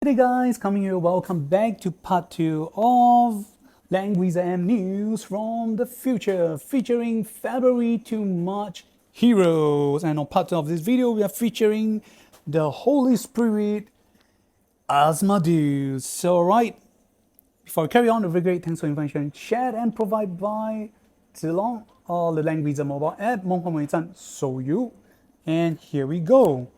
Hey guys, coming here, welcome back to part 2 of Langrisser news from the future, featuring February to March heroes. And on part 2 of this video, we are featuring the Holy Spirit Azmodeus. So alright, before we carry on, a very great thanks for information shared and provided by Zilong or the Langrisser mobile app, Monghuan So you. And here we go.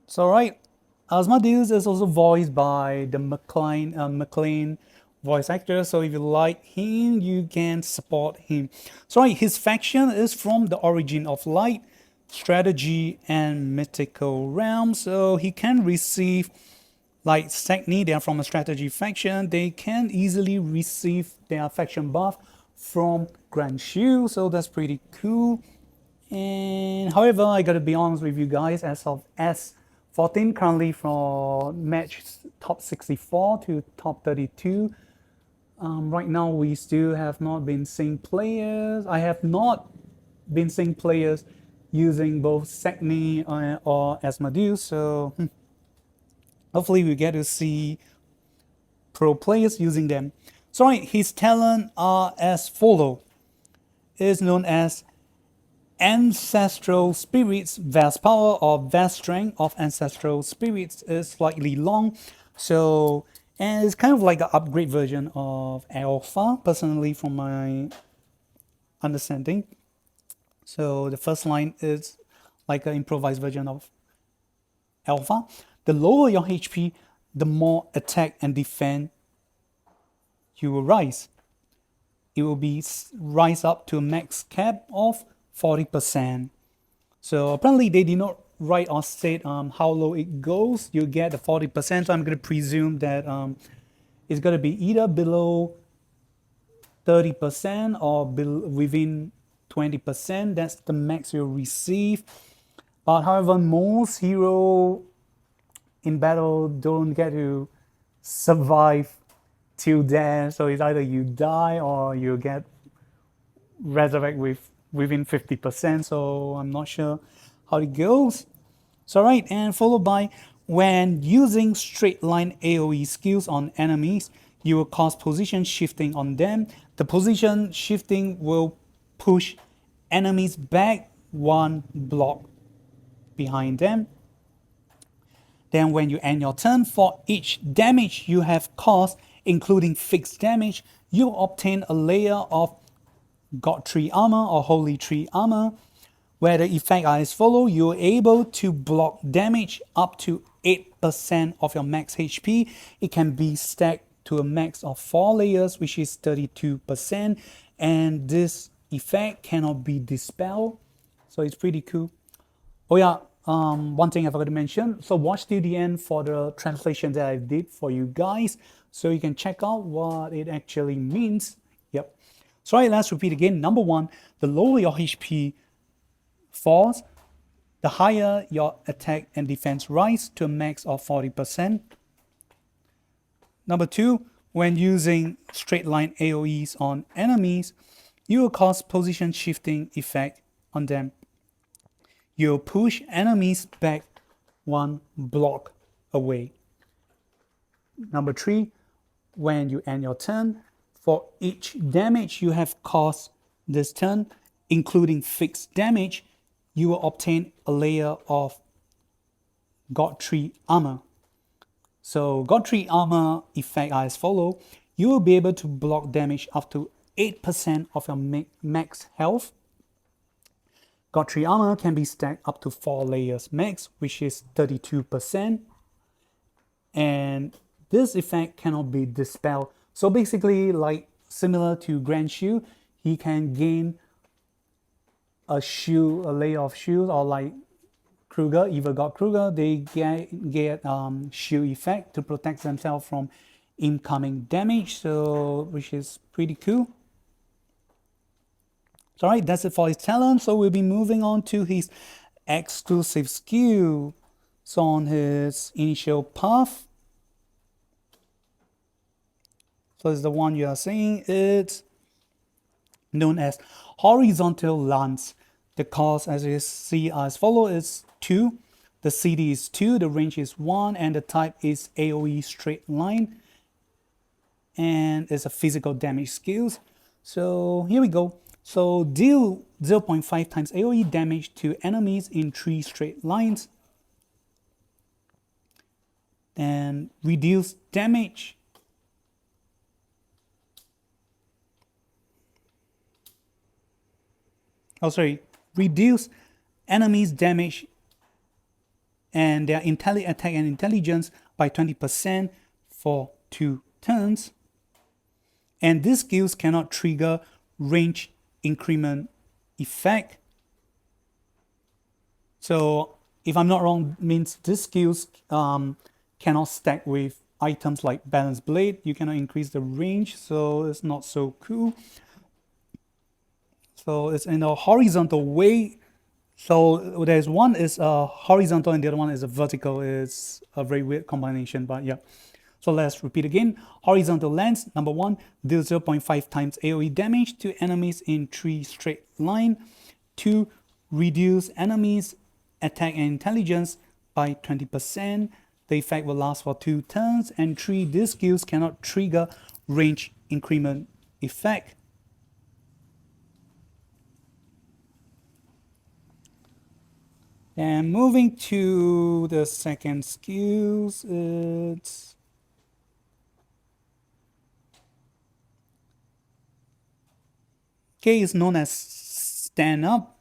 So right, Asmodeus is also voiced by the McLean voice actor. So if you like him, you can support him. So right, his faction is from the origin of light, strategy, and mythical realm. So he can receive like Stagni, they are from a strategy faction. They can easily receive their faction buff from Grand Shu. So that's pretty cool. And however, I gotta be honest with you guys, as of S14, currently from match top 64 to top 32, right now we still have not been seeing players. I have not been seeing players using both Sagni or Asmodeus, so hopefully we get to see pro players using them. So right, his talent are as follow. It is known as Ancestral Spirits. Vast power or vast strength of Ancestral Spirits is slightly long. So, and it's kind of like an upgrade version of Alpha, personally, from my understanding. So the first line is like an improvised version of Alpha. The lower your HP, the more attack and defense you will rise. It will be rise up to a max cap of 40%. So apparently they did not write or state how low it goes. You get the 40%. So I'm going to presume that it's going to be either below 30% or within 20%. That's the max you'll receive. But however, most hero in battle don't get to survive till then. So it's either you die or you get resurrect within 50%. So I'm not sure how it goes. So right, and followed by when using straight line AoE skills on enemies, you will cause position shifting on them. The position shifting will push enemies back one block behind them. Then when you end your turn, for each damage you have caused, including fixed damage, you obtain a layer of God Tree Armor or Holy Tree Armor, where the effect are as follow. You're able to block damage up to 8% of your max HP. It can be stacked to a max of 4 layers, which is 32%. And this effect cannot be dispelled. So it's pretty cool. Oh yeah, one thing I forgot to mention. So watch till the end for the translation that I did for you guys, so you can check out what it actually means. Yep. So right, let's repeat again. Number one, the lower your HP falls, the higher your attack and defense rise to a max of 40%. Number two, when using straight line AoEs on enemies, you will cause position shifting effect on them. You'll push enemies back one block away. Number three, when you end your turn, for each damage you have caused this turn, including fixed damage, you will obtain a layer of God Tree Armor. So God Tree Armor effect are as follow. You will be able to block damage up to 8% of your max health. God Tree Armor can be stacked up to 4 layers max, which is 32%. And this effect cannot be dispelled. So basically, like similar to Grand Shu, he can gain a layer of shield, or like Kruger, Evil God Kruger, they get shield effect to protect themselves from incoming damage, so which is pretty cool. So alright, that's it for his talent. So we'll be moving on to his exclusive skill. So on his initial path, so it's the one you are seeing. It's known as Horizontal Lance. The cost, as you see, as follow is 2. The CD is 2, the range is 1, and the type is AoE straight line. And it's a physical damage skills. So here we go. So deal 0.5 times AoE damage to enemies in 3 straight lines. And reduce damage. Reduce enemies' damage and their attack and intelligence by 20% for 2 turns. And these skills cannot trigger range increment effect. So if I'm not wrong, means these skills cannot stack with items like Balance Blade. You cannot increase the range, so it's not so cool. So it's in a horizontal way. So there's one is horizontal and the other one is a vertical. It's a very weird combination, but yeah. So let's repeat again. Horizontal lens, number 1, deal 0.5 times AoE damage to enemies in 3 straight line. 2, reduce enemies' attack and intelligence by 20%. The effect will last for 2 turns. And 3, these skills cannot trigger range increment effect. And moving to the second skills, it's is known as stand up.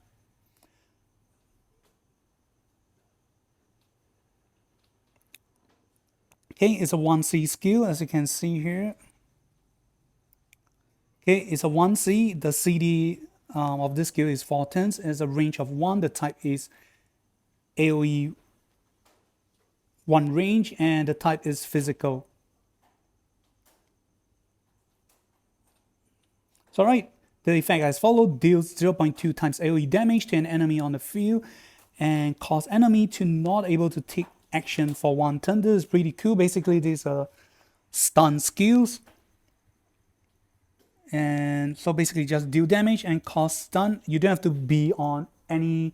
It's a 1C skill, as you can see here. It's a 1C. The CD of this skill is 4 turns. It's a range of 1. The type is AoE 1 range, and the type is physical. So alright, the effect as follows: deals 0.2 times AoE damage to an enemy on the field and cause enemy to not able to take action for 1 turn. This is pretty cool. Basically, these are stun skills. And so basically just deal damage and cause stun. You don't have to be on any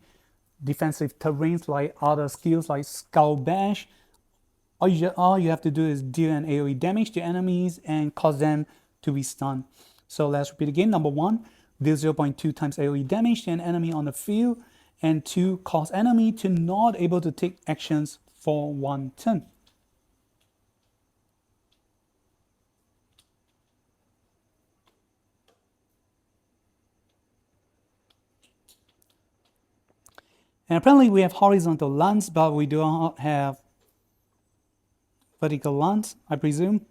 defensive terrains like other skills like Skull Bash. All you have to do is deal an AoE damage to enemies and cause them to be stunned. So let's repeat again. Number 1, deal 0.2 times AoE damage to an enemy on the field. And 2, cause enemy to not able to take actions for 1 turn. And apparently we have horizontal lance, but we do not have vertical lance, I presume.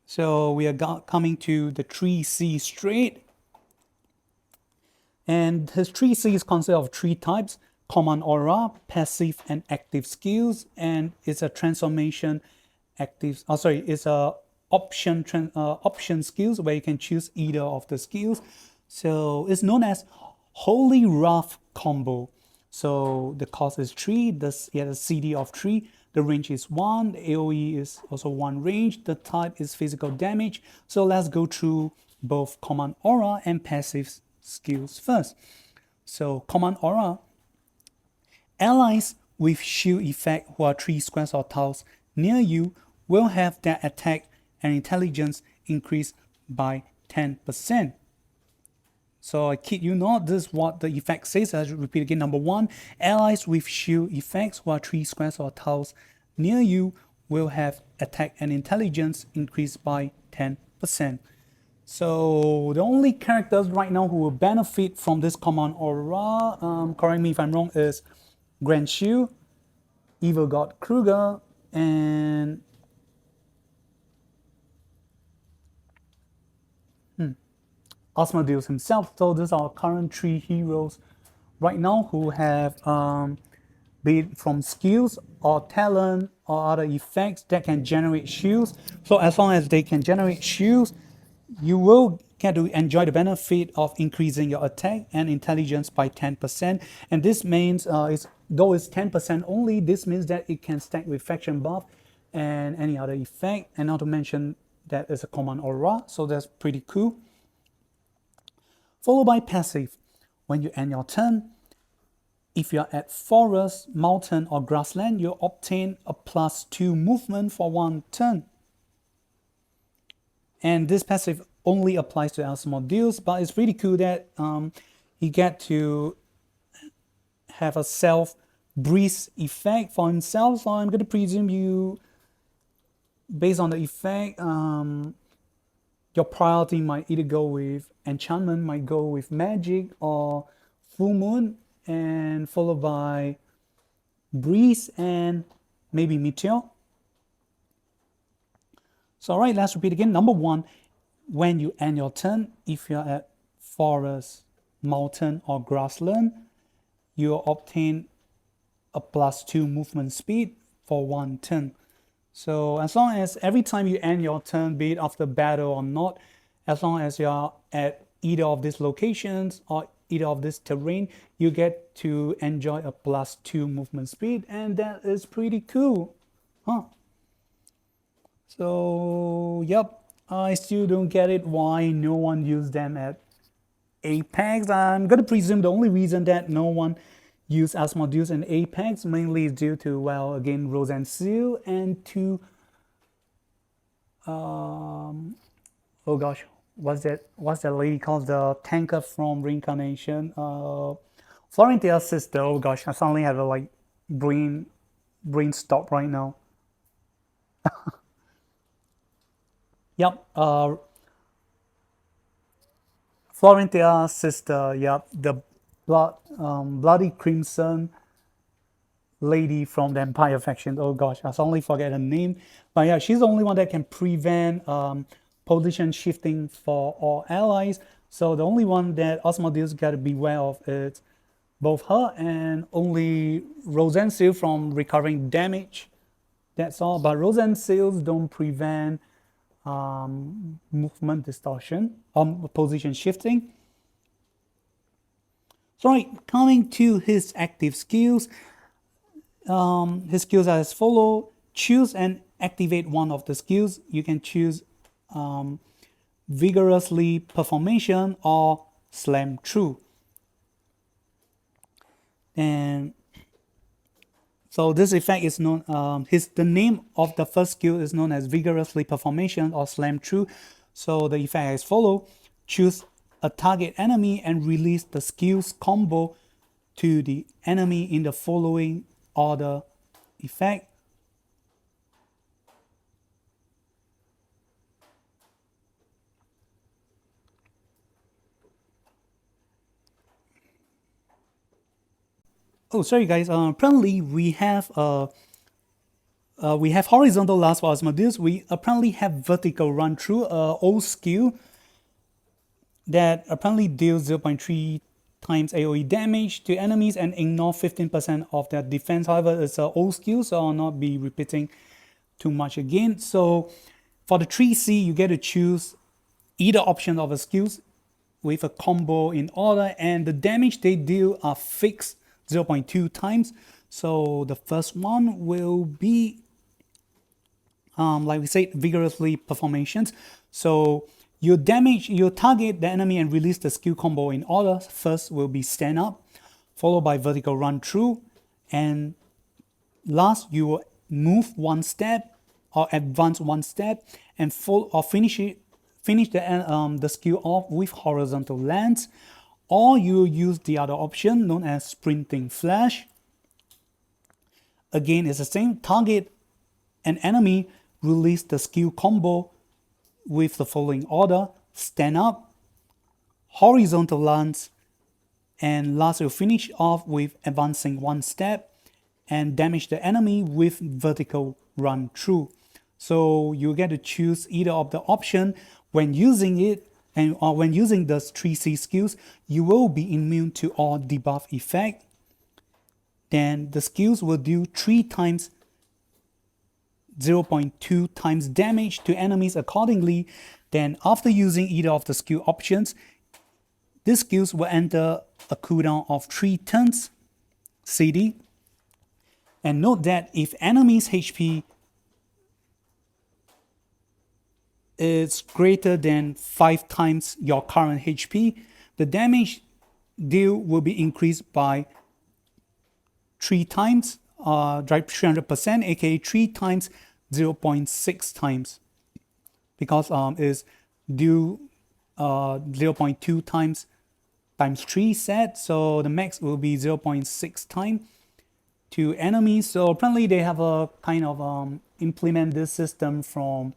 So we are coming to the 3C straight. And his 3C is consist of 3 types: command aura, passive and active skills, and it's a transformation active. It's a option skills where you can choose either of the skills. So it's known as Holy Wrath combo. So the cost is 3. The CD of 3. The range is 1. The AoE is also 1 range. The type is physical damage. So let's go through both command aura and passive skills first. So command aura: allies with shield effect who are 3 squares or tiles near you will have their attack and intelligence increased by 10%. So I kid you not, this is what the effect says. I'll repeat again. Number 1, allies with shield effects who are 3 squares or tiles near you will have attack and intelligence increased by 10%. So the only characters right now who will benefit from this command aura, correct me if I'm wrong, is Grand Shu, Evil God Kruger, and Azmodeus himself. So these are current 3 heroes right now who have, be it from skills or talent or other effects that can generate shields. So as long as they can generate shields, you will get to enjoy the benefit of increasing your attack and intelligence by 10%. And this means, though it's 10% only, this means that it can stack with faction buff and any other effect. And not to mention that it's a command aura, so that's pretty cool. Followed by passive. when you end your turn, if you're at forest, mountain, or grassland, you obtain a +2 movement for 1 turn. And this passive only applies to Azmodeus, but it's pretty cool that he get to have a self-breeze effect for himself. So I'm going to presume you, based on the effect, your priority might either go with enchantment, might go with magic, or full moon, and followed by breeze and maybe meteor. So all right, let's repeat again. Number 1, when you end your turn, if you're at forest, mountain, or grassland, you obtain a +2 movement speed for 1 turn. So as long as every time you end your turn, be it after battle or not, as long as you're at either of these locations or either of this terrain, you get to enjoy a +2 movement speed, and that is pretty cool, huh? So yep, I still don't get it why no one used them at Apex. I'm gonna presume the only reason that no one used Azmodeus in Apex mainly is due to, well, again, Rose and Seal, and to oh gosh, what's that lady called, the tanker from Reincarnation, Florentia's sister. Oh gosh, I suddenly have a like brain stop right now. Yep, Florentia's sister. Yep, the bloody crimson lady from the Empire faction. Oh gosh, I suddenly forget her name. But yeah, she's the only one that can prevent position shifting for all allies. So the only one that Azmodeus got to beware of is both her and only Rose and Seal from recovering damage. That's all. But Rose and Seals don't prevent movement distortion, position shifting. So right, coming to his active skills, his skills are as follow. Choose and activate one of the skills. You can choose vigorously performation or slam true. And so this effect is known, the name of the first skill is known as vigorously performation or slam true. So the effect is follow. Choose a target enemy and release the skills combo to the enemy in the following order effect. Oh, sorry guys. Apparently we have horizontal last for Azmodeus. We apparently have vertical run through, old skill that apparently deals 0.3 times AoE damage to enemies and ignore 15% of their defense. However, it's an old skill, so I'll not be repeating too much again. So for the 3C, you get to choose either option of the skills with a combo in order, and the damage they deal are fixed 0.2 times. So the first one will be, like we said, vigorously performations. So you target the enemy and release the skill combo in order. First will be stand up, followed by vertical run through, and last you will move 1 step or advance 1 step and finish the skill off with horizontal lance, or you use the other option known as sprinting flash. Again, it's the same. Target an enemy, release the skill combo with the following order: stand up, horizontal lance, and last you'll finish off with advancing 1 step and damage the enemy with vertical run through. So you get to choose either of the option. When using it, or when using the 3C skills, you will be immune to all debuff effect. Then the skills will do 3 times 0.2 times damage to enemies accordingly. Then after using either of the skill options, these skills will enter a cooldown of 3 turns CD. And note that if enemy's HP is greater than 5 times your current HP, the damage deal will be increased by 3 times, 300%, aka 3 times 0.6 times, because is deal 0.2 times 3 set, so the max will be 0.6 time to enemies. So apparently they have a kind of implement this system from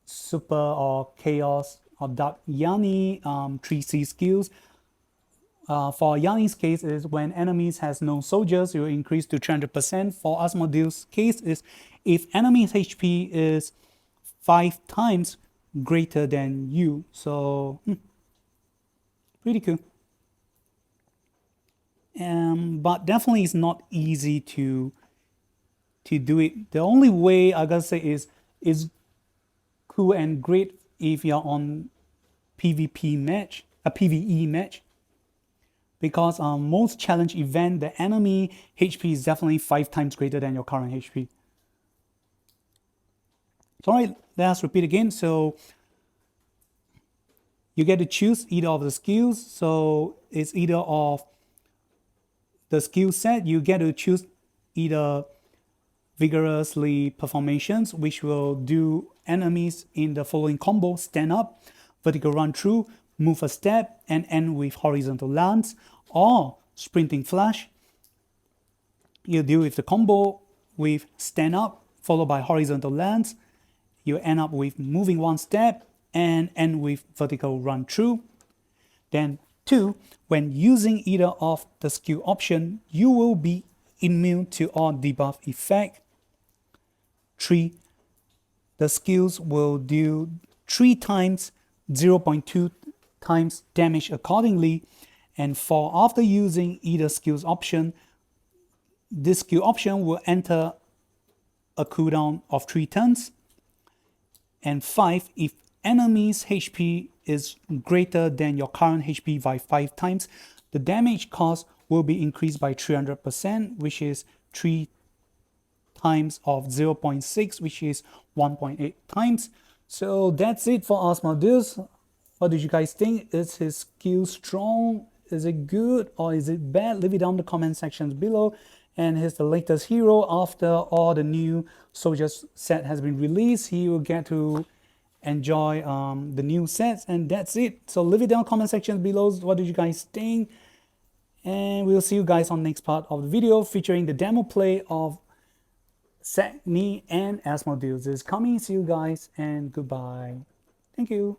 Super or Chaos or Dark Yanni 3C skills. For Yanni's case is when enemies has no soldiers, you increase to 300%. For Azmodeus' case is if enemy's HP is 5 times greater than you. So pretty cool. But definitely it's not easy to do it. The only way I gotta say is cool and great if you're on PvP match, a PvE match, because most challenge event the enemy HP is definitely 5 times greater than your current HP. So alright, let's repeat again. So you get to choose either of the skills. So it's either of the skill set, you get to choose either vigorously performations, which will do enemies in the following combo: stand up, vertical run through, move a step, and end with horizontal lance, or sprinting flash. You deal with the combo with stand up followed by horizontal lance. You end up with moving one step and end with vertical run through. Then 2, when using either of the skill option, you will be immune to all debuff effect. 3, the skills will do 3 times 0.2 times damage accordingly. And 4, after using either skills option, this skill option will enter a cooldown of 3 turns. And 5, if enemy's HP is greater than your current HP by 5 times, the damage cost will be increased by 300%, which is 3 times of 0.6, which is 1.8 times. So that's it for Azmodeus. What did you guys think? Is his skill strong? Is it good or is it bad? Leave it down in the comment sections below. And here's the latest hero. After all the new soldiers set has been released, he will get to enjoy the new sets, and that's it. So leave it down in the comment section below. What did you guys think? And we'll see you guys on the next part of the video featuring the demo play of Sagni and Azmodeus is coming. See you guys and goodbye. Thank you.